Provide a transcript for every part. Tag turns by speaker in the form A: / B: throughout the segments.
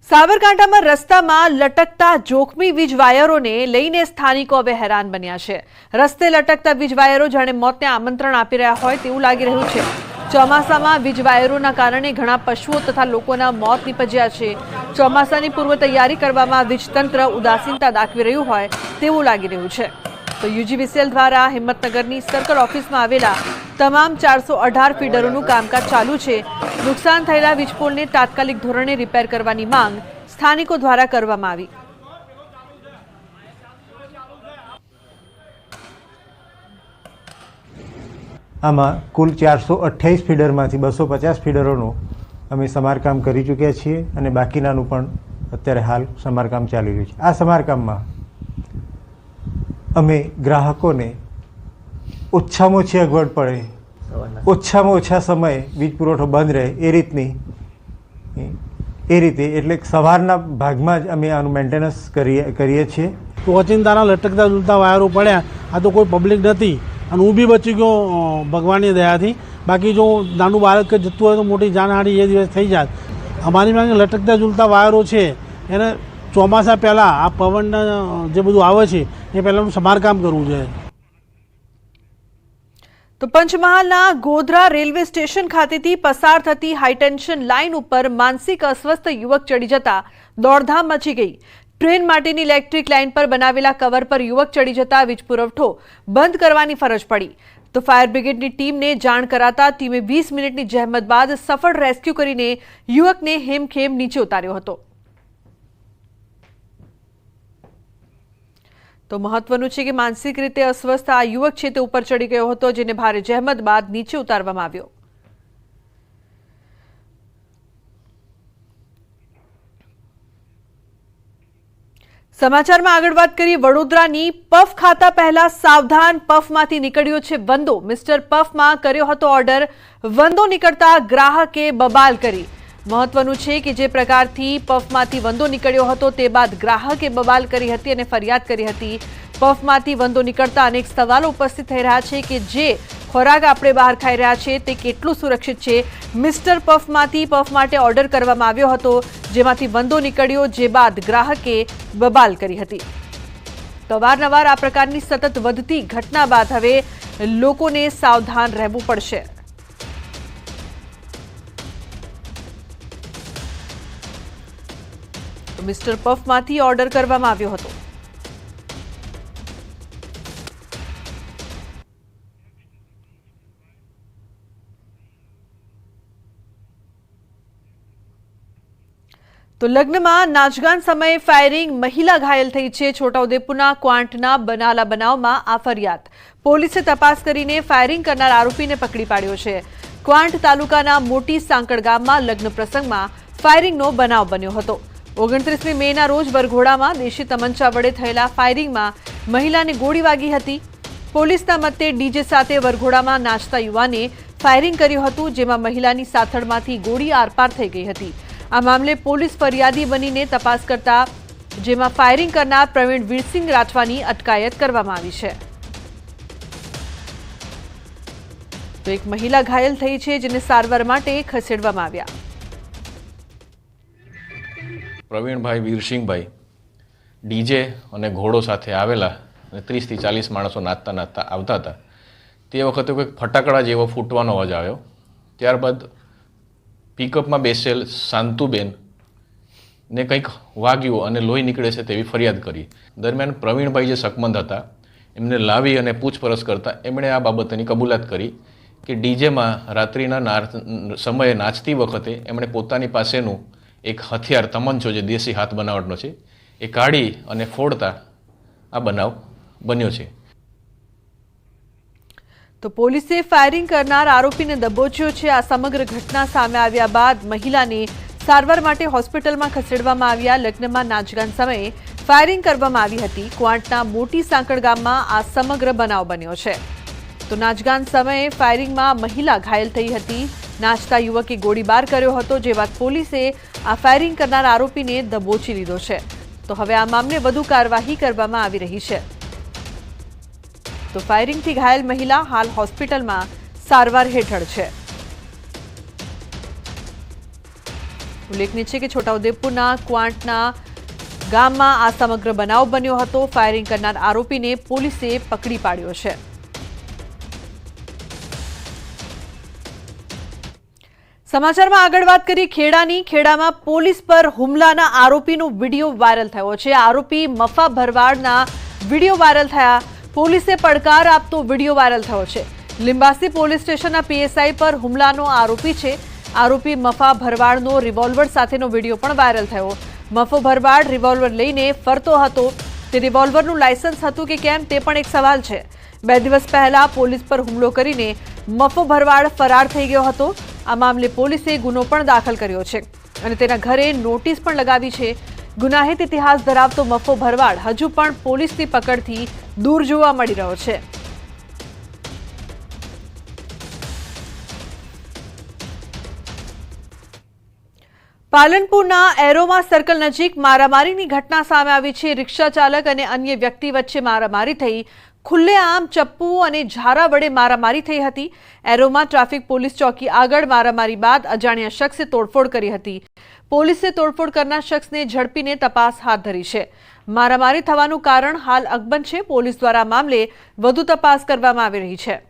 A: સાબરકાંઠામાં રસ્તામાં લટકતા જોખમી વીજ વાયરોને લઈને સ્થાનિકો હવે હેરાન બન્યા છે। રસ્તે લટકતા વીજ વાયરો જાણે મોતને આમંત્રણ આપી રહ્યા હોય તેવું લાગી રહ્યું છે। ચોમાસામાં વીજ વાયરોના કારણે ઘણા પશુઓ તથા લોકોના મોત નીપજ્યા છે। ચોમાસાની પૂર્વ તૈયારી કરવામાં વીજતંત્ર ઉદાસીનતા દાખવી રહ્યું હોય તેવું લાગી રહ્યું છે। તો યુજીવીસીએલ દ્વારા હિંમતનગરની સર્કલ ઓફિસમાં આવેલા તમામ 418 ફીડરોનું કામકાજ ચાલુ છે। નુકસાન થયેલા વીજપોલને તાત્કાલિક ધોરણે રિપેર કરવાની માંગ સ્થાનિકો દ્વારા કરવામાં આવી।
B: આમાં કુલ 428 ફીડરમાંથી 250 ફીડરોનું અમે સમારકામ કરી ચૂક્યા છીએ અને બાકીનાનું પણ અત્યારે હાલ સમારકામ ચાલી રહ્યું છે। આ સમારકામમાં અમે ગ્રાહકોને ઓછામાં ઓછી અગવડ પડે, ઓછામાં ઓછા સમયે વીજ પુરવઠો બંધ રહે એ રીતે એટલે સવારના ભાગમાં જ અમે આનું મેન્ટેનન્સ કરીએ છીએ।
C: ઓચિંતાના લટકતા ઝૂલતા વાયરો પડ્યા, આ તો કોઈ પબ્લિક નથી અને હું બી બચી ગયો ભગવાનની દયાથી। બાકી જો નાનું બાળક જતું હોય તો મોટી જાનહાનિ એ દિવસ થઈ જાય। અમારી માંગે લટકતા ઝૂલતા વાયરો છે એને ચોમાસા પહેલાં આ પવનના જે બધું આવે છે એ પહેલાંનું સમારકામ કરવું જોઈએ।
A: તો પંચમહાલના ગોધરા રેલવે સ્ટેશન ખાતેથી પસાર થતી હાઈટેન્શન લાઇન ઉપર માનસિક અસ્વસ્થ યુવક ચડી જતા દોડધામ મચી ગઈ। ટ્રેન માટેની ઇલેક્ટ્રિક લાઇન પર બનાવેલા કવર પર યુવક ચડી જતા વીજ પુરવઠો બંધ કરવાની ફરજ પડી। તો ફાયર બ્રિગેડની ટીમને જાણ કરાતા ટીમે 20 મિનિટની જહેમત બાદ સફળ રેસ્ક્યુ કરીને યુવકને હેમખેમ નીચે ઉતાર્યો હતો। તો મહત્વનું છે કે માનસિક રીતે અસ્વસ્થ આ યુવક છે તે ઉપર ચડી ગયો હતો, જેને ભારે જહેમત બાદ નીચે ઉતારવામાં આવ્યો। સમાચારમાં આગળ વાત કરીએ વડોદરાની। પફ ખાતા પહેલા સાવધાન, પફમાંથી નીકળ્યો છે વંદો। મિસ્ટર પફમાં કર્યો હતો ઓર્ડર, વંદો નીકળતા ગ્રાહકે બબાલ કરી। મહત્વનું છે કે જે પ્રકારથી પફમાંથી વંદો નીકળ્યો હતો તે બાદ ગ્રાહકે બબાલ કરી હતી અને ફરિયાદ કરી હતી। પફમાંથી વંદો નીકળતા અનેક સવાલો ઉપસ્થિત થઈ રહ્યા છે કે જે ખોરાક આપણે બહાર ખાઈ રહ્યા છે તે કેટલું સુરક્ષિત છે। મિસ્ટર પફમાંથી પફ માટે ઓર્ડર કરવામાં આવ્યો હતો, જેમાંથી વંદો નીકળ્યો, જે બાદ ગ્રાહકે બબાલ કરી હતી। તો અવારનવાર આ પ્રકારની સતત વધતી ઘટના બાદ હવે લોકોને સાવધાન રહેવું પડશે। મિસ્ટર પફમાંથી ઓર્ડર કરવામાં આવ્યો હતો। તો લગ્નમાં નાચગાન સમયે ફાયરિંગ, મહિલા ઘાયલ થઈ છે। છોટાઉદેપુરના ક્વાંટના બનાલા બનાવમાં આ ફરિયાદ। પોલીસે તપાસ કરીને ફાયરિંગ કરનાર આરોપીને પકડી પાડ્યો છે। ક્વાંટ તાલુકાના મોટી સાંકળ ગામમાં લગ્ન પ્રસંગમાં ફાયરિંગનો બનાવ બન્યો હતો। 29મી મેના રોજ વરઘોડામાં દેશી તમંચા વડે થયેલા ફાયરિંગમાં મહિલાને ગોળી વાગી હતી। પોલીસના મતે ડીજે સાથે વરઘોડામાં નાચતા યુવાને ફાયરિંગ કર્યું હતું, જેમાં મહિલાની સાથળમાંથી ગોળી આરપાર થઈ ગઈ હતી। આ મામલે પોલીસ ફરિયાદી બનીને તપાસ કરતા જેમાં ફાયરિંગ કરનાર પ્રવીણ વીરસિંહ રાઠવાની અટકાયત કરવામાં આવી છે। તો એક મહિલા ઘાયલ થઈ છે, જેને સારવાર માટે ખસેડવામાં આવ્યા।
D: પ્રવીણભાઈ વીરસિંહભાઈ ડીજે અને ઘોડો સાથે આવેલા અને 30થી 40 માણસો નાચતા નાચતા આવતા હતા। તે વખતે કોઈક ફટાકડા જેવો ફૂટવાનો અવાજ આવ્યો। ત્યારબાદ પિકઅપમાં બેસેલ શાંતુબેન ને કંઈક વાગ્યું અને લોહી નીકળે છે તેવી ફરિયાદ કરી। દરમિયાન પ્રવીણભાઈ જે શકમંદ હતા એમને લાવી અને પૂછપરછ કરતાં એમણે આ બાબતની કબૂલાત કરી કે ડીજેમાં રાત્રિના સમયે નાચતી વખતે એમણે પોતાની પાસેનું એક હથિયાર તમંચો જે દેશી હાથ બનાવટનો છે એ કાઢી અને ફોડતા આ બનાવ બન્યો છે।
A: તો પોલીસે ફાયરિંગ કરનાર આરોપીને દબોચ્યો છે। આ સમગ્ર ઘટના સામે આવ્યા બાદ મહિલાને સારવાર માટે હોસ્પિટલમાં ખસેડવામાં આવ્યા। લગ્નમાં નાચગાન સમયે ફાયરિંગ કરવામાં આવી હતી। ક્વાંટના મોટી સાંકળ ગામમાં આ સમગ્ર બનાવ બન્યો છે। તો નાચગાન સમયે ફાયરિંગમાં મહિલા ઘાયલ થઈ હતી। નાચતા યુવકે ગોળીબાર કર્યો હતો, જે બાદ પોલીસે આ ફાયરિંગ કરનાર આરોપીને દબોચી લીધો છે। તો હવે આ મામલે વધુ કાર્યવાહી કરવામાં આવી રહી છે। તો ફાયરિંગથી ઘાયલ મહિલા હાલ હોસ્પિટલમાં સારવાર હેઠળ છે। ઉલ્લેખનીય છે કે છોટાઉદેપુરના ક્વાંટના ગામમાં આ સમગ્ર બનાવ બન્યો હતો। ફાયરિંગ કરનાર આરોપીને પોલીસે પકડી પાડ્યો છે। સમાચારમાં આગળ વાત કરી ખેડાની। ખેડામાં પોલીસ પર હુમલાના આરોપીનો વિડીયો વાયરલ થયો છે। આરોપી મફા ભરવાડના વિડીયો વાયરલ થયા। પોલીસે પડકાર આપતો વિડીયો વાયરલ થયો છે। લીંબાસી પોલીસ સ્ટેશનના પીએસઆઈ પર હુમલાનો આરોપી છે। આરોપી મફા ભરવાડનો રિવોલ્વર સાથેનો વિડીયો પણ વાયરલ થયો। મફો ભરવાડ રિવોલ્વર લઈને ફરતો હતો। તે રિવોલ્વરનું લાયસન્સ હતું કે કેમ તે પણ એક સવાલ છે। 2 દિવસ પહેલા પોલીસ પર હુમલો કરીને મફો ભરવાડ ફરાર થઈ ગયો હતો। આ મામલે પોલીસે ગુનો પણ દાખલ કર્યો છે અને તેના ઘરે નોટિસ પણ લગાવી છે। ગુનાહિત ઇતિહાસ ધરાવતો મફો ભરવાડ હજુ પણ પોલીસની પકડથી દૂર જોવા મળી રહ્યો છે। પાલનપુરના એરોમા સર્કલ નજીક મારામારીની ઘટના સામે આવી છે। રિક્ષા ચાલક અને અન્ય વ્યક્તિ વચ્ચે મારામારી થઈ। ખુલ્લેઆમ ચપ્પુ અને ઝારા વડે મારામારી થઈ હતી। એરોમા ટ્રાફિક પોલીસ ચોકી આગળ મારામારી બાદ અજાણ્યા શખ્સે તોડફોડ કરી હતી। પોલીસે તોડફોડ કરનાર શખ્સને ઝડપીને તપાસ હાથ ધરી છે। મારામારી થવાનું કારણ હાલ અકબંધ છે। પોલીસ દ્વારા મામલે વધુ તપાસ કરવામાં આવી રહી છે।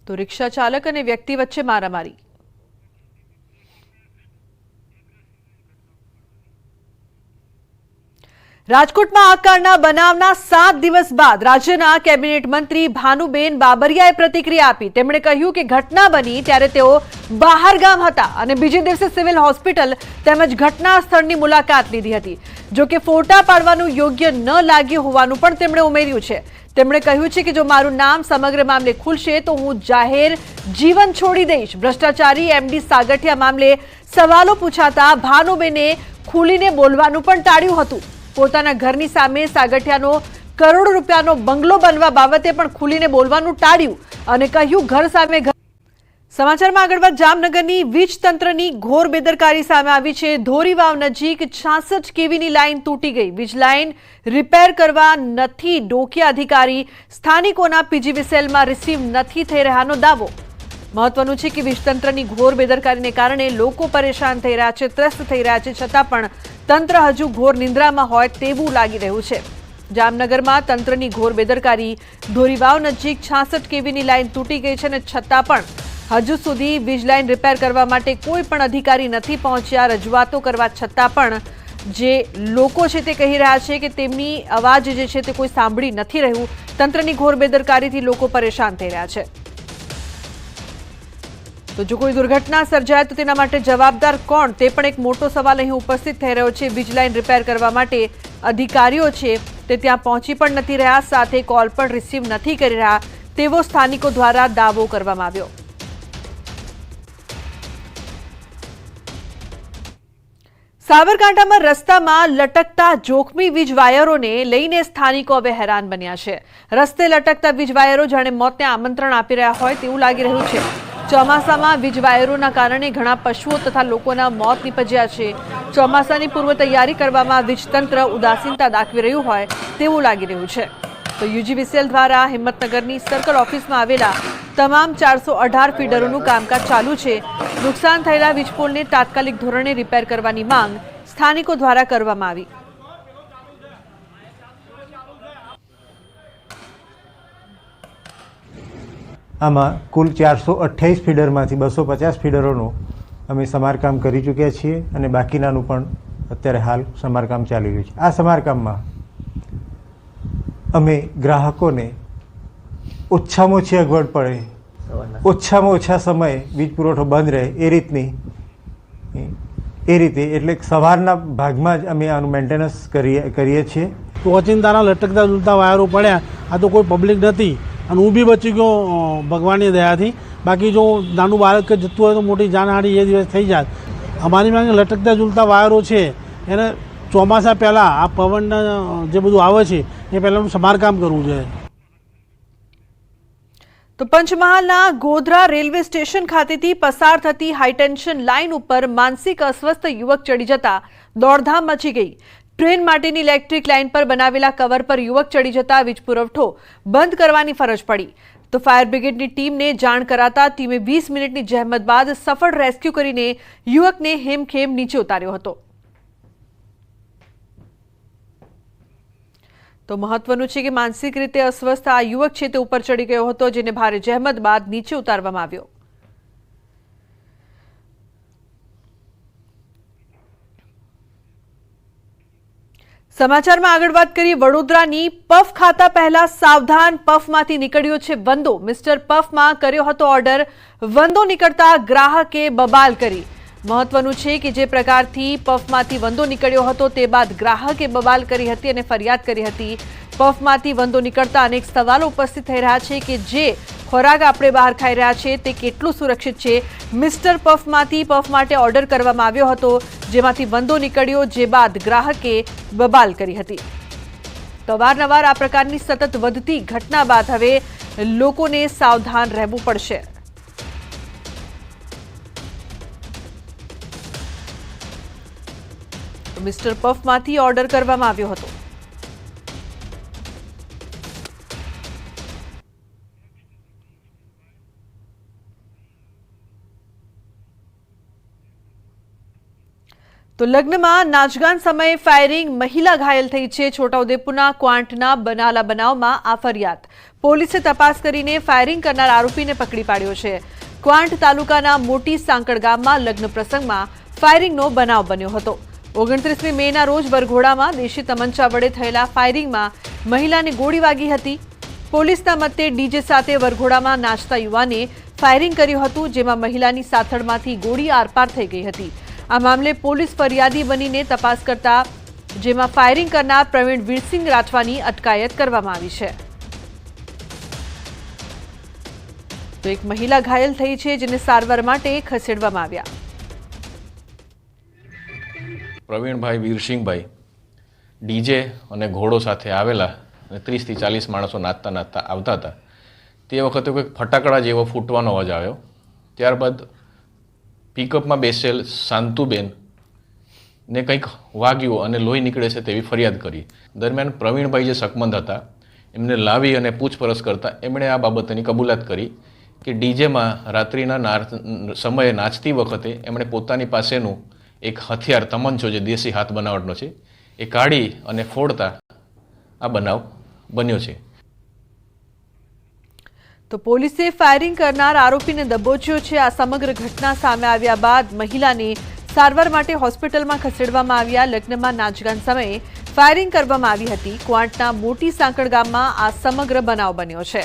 A: તો રિક્ષા ચાલક અને વ્યક્તિ વચ્ચે મારામારી। રાજકોટમાં આ કાંડના બનાવના 7 દિવસ બાદ રાજ્યના કેબિનેટ મંત્રી ભાનુબેન બાબરિયાએ પ્રતિક્રિયા આપી। તેમણે કહ્યું કે ઘટના બની ત્યારે તેઓ બહાર ગામ હતા અને બીજે દિવસે સિવિલ હોસ્પિટલ તેમજ ઘટના સ્થળની મુલાકાત લીધી હતી। જો કે ફોટા પાડવાનું યોગ્ય ન લાગ્યું હોવાનું પણ તેમણે ઉમેર્યું છે। તેમણે કહ્યું છે કે જો મારું નામ સમગ્ર મામલે ખુલશે તો હું જાહેર જીવન છોડી દઈશ। ભ્રષ્ટાચારી એમડી સાગઠિયા મામલે સવાલો પૂછાતા ભાનુબેને ખુલીને બોલવાનું પણ ટાળ્યું હતું। પોતાના ઘરની સામે સાગઠિયાનો કરોડો રૂપિયાનો બંગલો બનવા બાબતે પણ ખુલીને બોલવાનું ટાળ્યું અને કહ્યું ઘર સામે ઘર। સમાચારમાં આગળ વાત જામનગરની વીજ તંત્રની ઘોર બેદરકારી સામે આવી છે। ધોરીવાવ નજીક 66 કેવીની લાઇન તૂટી ગઈ। વીજ લાઇન રિપેર કરવા નથી ડોકિયા અધિકારી। સ્થાનિકોના પીજીવીસીએલમાં રિસીવ નથી થઈ રહ્યાનો દાવો। મહત્વનું છે કે વીજ તંત્રની ઘોર બેદરકારીને કારણે લોકો પરેશાન થઈ રહ્યા છે, ત્રસ્ત થઈ રહ્યા છે, છતાં પણ તંત્ર હજુ ઘોર નિંદ્રામાં હોય તેવું લાગી રહ્યું છે। જામનગરમાં તંત્રની ઘોર બેદરકારી। ધોરીવાવ નજીક 66 કેવીની લાઇન તૂટી ગઈ છે અને છતાં પણ હજુ સુધી વીજ લાઇન રિપેર કરવા માટે કોઈ પણ અધિકારી નથી પહોંચ્યા। રજૂઆતો કરવા છતાં પણ જે લોકો છે તે કહી રહ્યા છે કે તેમની અવાજ જે છે તે કોઈ સાંભળી નથી રહ્યું। તંત્રની ઘોર બેદરકારીથી લોકો પરેશાન થઈ રહ્યા છે। તો જો કોઈ દુર્ઘટના સર્જાય તો તેના માટે જવાબદાર કોણ તે પણ એક મોટો સવાલ અહીં ઉપસ્થિત થઈ રહ્યો છે। વીજ લાઇન રિપેર કરવા માટે અધિકારીઓ છે તે ત્યાં પહોંચી પણ નથી રહ્યા, સાથે કોલ પણ રિસીવ નથી કરી રહ્યા તેવો સ્થાનિકો દ્વારા દાવો કરવામાં આવ્યો। સાબરકાંઠામાં રસ્તામાં લટકતા જોખમી વીજ વાયરોને લઈને સ્થાનિકો હવે હેરાન બન્યા છે। રસ્તે લટકતા વીજ વાયરો જાણે મોતને આમંત્રણ આપી રહ્યા હોય તેવું લાગી રહ્યું છે। ચોમાસામાં વીજ વાયરોના કારણે ઘણા પશુઓ તથા લોકોના મોત નીપજ્યા છે। ચોમાસાની પૂર્વ તૈયારી કરવામાં વીજતંત્ર ઉદાસીનતા દાખવી રહ્યું હોય તેવું લાગી રહ્યું છે। તો યુજીવીસીએલ દ્વારા હિંમતનગરની સર્કલ ઓફિસમાં આવેલા તમામ 418 ફીડરોનું કામકાજ ચાલુ છે। નુકસાન થયેલા વીજપોલને તાત્કાલિક ધોરણે રિપેર કરવાની માંગ સ્થાનિકો દ્વારા કરવામાં આવી।
B: આમાં કુલ 428 ફીડરમાંથી 250 ફીડરોનું અમે સમારકામ કરી ચૂક્યા છીએ અને બાકીનાનું પણ અત્યારે હાલ સમારકામ ચાલી રહ્યું છે। આ સમારકામમાં અમે ગ્રાહકોને ઓછામાં ઓછી અગવડ પડે, ઓછામાં ઓછા સમયે વીજ પુરવઠો બંધ રહે એ રીતે એટલે સવારના ભાગમાં જ અમે આનું મેન્ટેનન્સ કરીએ છીએ।
C: ઓચિંતાના લટકતા ઝૂલતા વાયરો પડ્યા। આ તો કોઈ પબ્લિક નથી અને હું બી બચી ગયો ભગવાનની દયાથી। બાકી જો નાનું બાળક જતું હોય તો મોટી જાનહાની એ દિવસ થઈ જાય। અમારી માંગે લટકતા ઝૂલતા વાયરો છે એને ચોમાસા પહેલાં આ પવનના જે બધું આવે છે એ પહેલાંનું સમારકામ કરવું જોઈએ।
A: તો પંચમહાલના ગોધરા રેલવે સ્ટેશન ખાતેથી પસાર થતી હાઈટેન્શન લાઇન ઉપર માનસિક અસ્વસ્થ યુવક ચડી જતા દોડધામ મચી ગઈ। ટ્રેન માટેની ઇલેક્ટ્રિક લાઇન પર બનાવેલા કવર પર યુવક ચડી જતા વીજ પુરવઠો બંધ કરવાની ફરજ પડી તો ફાયર બ્રિગેડની ટીમને જાણ કરાતા ટીમે 20 મિનિટની જહેમત બાદ સફળ રેસ્ક્યુ કરીને યુવકને હેમખેમ નીચે ઉતાર્યો હતો। તો મહત્વનું છે કે માનસિક રીતે અસ્વસ્થ આ યુવક છે તે ઉપર ચડી ગયો હતો, જેને ભારે જહેમત બાદ નીચે ઉતારવામાં આવ્યો। સમાચારમાં આગળ વાત કરીએ વડોદરાની। પફ ખાતા પહેલા સાવધાન, પફમાંથી નીકળ્યો છે વંદો। મિસ્ટર પફમાં કર્યો હતો ઓર્ડર, વંદો નીકળતા ગ્રાહકે બબાલ કરી। મહત્વનું છે કે જે પ્રકારથી પફમાંથી વંદો નીકળ્યો હતો તે બાદ ગ્રાહકે બબાલ કરી હતી અને ફરિયાદ કરી હતી। પફમાંથી વંદો નીકળતા અનેક સવાલો ઉપસ્થિત થઈ રહ્યા છે કે જે ખોરાક આપણે બહાર ખાઈ રહ્યા છે તે કેટલું સુરક્ષિત છે। મિસ્ટર પફમાંથી પફ માટે ઓર્ડર કરવામાં આવ્યો હતો, જેમાંથી વંદો નીકળ્યો, જે બાદ ગ્રાહકે બબાલ કરી હતી। તો અવારનવાર આ પ્રકારની સતત વધતી ઘટના બાદ હવે લોકોને સાવધાન રહેવું પડશે। મિસ્ટર પફમાંથી ઓર્ડર કરવામાં આવ્યો હતો। તો લગ્નમાં નાચગાન સમયે ફાયરિંગ, મહિલા ઘાયલ થઈ છે। છોટાઉદેપુરના ક્વાંટના બનાલા બનાવમાં આ ફરિયાદ। પોલીસે તપાસ કરીને ફાયરિંગ કરનાર આરોપીને પકડી પાડ્યો છે। ક્વાંટ તાલુકાના મોટી સાંકળ ગામમાં લગ્ન પ્રસંગમાં ફાયરિંગનો બનાવ બન્યો હતો। 29મી મેના રોજ વરઘોડામાં દેશી તમંચા વડે થયેલા ફાયરિંગમાં મહિલાને ગોળી વાગી હતી। પોલીસના મતે ડીજે સાથે વરઘોડામાં નાચતા યુવાને ફાયરિંગ કર્યું હતું, જેમાં મહિલાની સાથળમાંથી ગોળી આરપાર થઈ ગઈ હતી। આ મામલે પોલીસ ફરિયાદી બનીને તપાસ કરતા જેમાં ફાયરિંગ કરનાર પ્રવીણ વીરસિંહ રાઠવાની અટકાયત કરવામાં આવી છે। તો એક મહિલા ઘાયલ થઈ છે, જેને સારવાર માટે ખસેડવામાં આવ્યા।
D: પ્રવીણભાઈ વીરસિંહભાઈ ડીજે અને ઘોડો સાથે આવેલા અને 30 થી 40 માણસો નાચતા નાચતા આવતા હતા। તે વખતે કોઈક ફટાકડા જેવો ફૂટવાનો અવાજ આવ્યો। ત્યારબાદ પિકઅપમાં બેસેલ શાંતુબેન ને કંઈક વાગ્યું અને લોહી નીકળે છે તેવી ફરિયાદ કરી। દરમિયાન પ્રવીણભાઈ જે શકમંદ હતા એમને લાવી અને પૂછપરછ કરતા એમણે આ બાબતની કબૂલાત કરી કે ડીજેમાં રાત્રિના સમયે નાચતી વખતે એમણે પોતાની પાસેનું એક હથિયાર, તમંચો જે દેશી હાથ બનાવટનો છે, એ કાઢી અને ફોડતા આ બનાવ બન્યો છે।
A: તો પોલીસે ફાયરિંગ કરનાર આરોપીને દબોચ્યો છે। આ સમગ્ર ઘટના સામે આવ્યા બાદ મહિલાને સારવાર માટે હોસ્પિટલમાં ખસેડવામાં આવ્યા। લગ્નમાં નાચગાન સમયે ફાયરિંગ કરવામાં આવી હતી। ક્વાંટના મોટી સાંકળ ગામમાં આ સમગ્ર બનાવ બન્યો છે।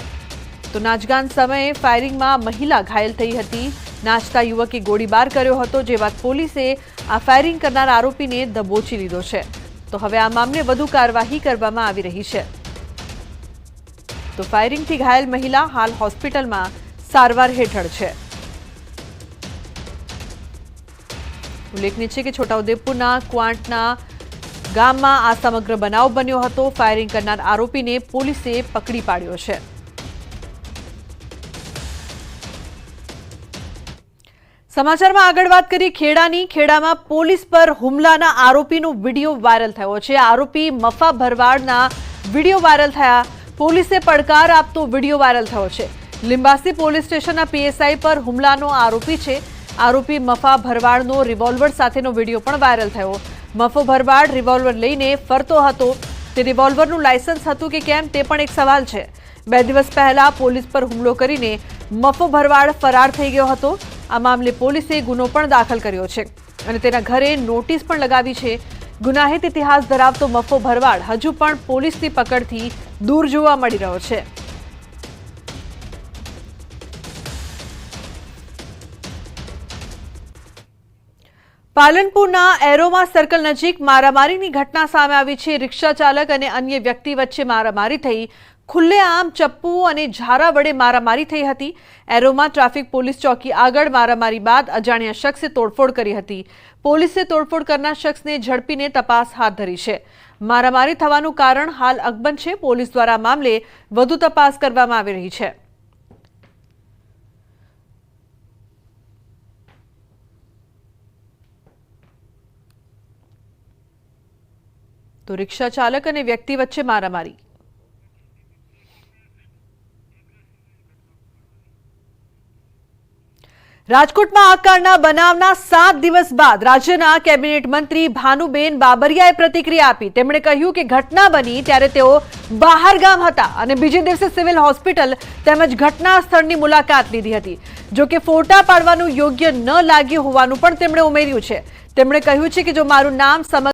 A: તો નાચગાન સમયે ફાયરિંગમાં મહિલા ઘાયલ થઈ હતી। નાચતા યુવકે ગોળીબાર કર્યો હતો, જે બાદ પોલીસે આ ફાયરિંગ કરનાર આરોપીને દબોચી લીધો છે। તો હવે આ મામલે વધુ કાર્યવાહી કરવામાં આવી રહી છે। તો ફાયરિંગથી ઘાયલ મહિલા હાલ હોસ્પિટલમાં સારવાર હેઠળ છે। ઉલ્લેખનીય છે કે છોટાઉદેપુરના ક્વાંટના ગામમાં આ સમગ્ર બનાવ બન્યો હતો। ફાયરિંગ કરનાર આરોપીને પોલીસે પકડી પાડ્યો છે। સમાચારમાં આગળ વાત કરી ખેડાની। ખેડામાં પોલીસ પર હુમલાના આરોપીનો વિડીયો વાયરલ થયો છે। આરોપી મફા ભરવાડના વિડીયો વાયરલ થયા। પોલીસે પડકાર આપતો વિડીયો વાયરલ થયો છે। લિંબાસી પોલીસ સ્ટેશનના પીએસઆઈ પર હુમલાનો આરોપી છે। આરોપી મફા ભરવાડનો રિવોલ્વર સાથેનો વિડીયો પણ વાયરલ થયો। મફો ભરવાડ રિવોલ્વર લઈને ફરતો હતો। તે રિવોલ્વરનું લાયસન્સ હતું કે કેમ તે પણ એક સવાલ છે। 2 દિવસ પહેલા પોલીસ પર હુમલો કરીને મફો ભરવાડ ફરાર થઈ ગયો હતો। આ મામલે પોલીસે ગુનો પણ દાખલ કર્યો છે અને તેના ઘરે નોટિસ પણ લગાવી છે। ગુનાહિત ઇતિહાસ ધરાવતો મફો ભરવાડ હજુ પણ પોલીસની પકડથી દૂર જોવા મળી રહ્યો છે। પાલનપુરના એરોમા સર્કલ નજીક મારામારીની ઘટના સામે આવી છે। રિક્ષા ચાલક અને અન્ય વ્યક્તિ વચ્ચે મારામારી થઈ। ખુલ્લેઆમ ચપ્પુ અને ઝારા વડે મારામારી થઈ હતી। એરોમા ટ્રાફિક પોલીસ ચોકી આગળ મારામારી બાદ અજાણ્યા શખ્સે તોડફોડ કરી હતી। પોલીસે તોડફોડ કરનાર શખ્સને ઝડપીને તપાસ હાથ ધરી છે। મારામારી થવાનું કારણ હાલ અકબંધ છે। પોલીસ દ્વારા મામલે વધુ તપાસ કરવામાં આવી રહી છે। તો રિક્ષા ચાલક અને વ્યક્તિ વચ્ચે મારામારી. રાજકોટમાં આ કારના બનાવના 7 દિવસ બાદ રાજ્યના કેબિનેટ મંત્રી ભાનુબેન બાબરિયાએ પ્રતિક્રિયા આપી. તેમણે કહ્યું કે ઘટના બની ત્યારે તેઓ બહાર ગામ હતા અને બીજે દિવસે સિવિલ હોસ્પિટલ તેમજ ઘટના સ્થળની મુલાકાત લીધી હતી. જો કે ફોટા પાડવાનું યોગ્ય ન લાગ્યું હોવાનું પણ તેમણે ઉમેર્યું છે. તેમણે કહ્યું છે કે જો મારું નામ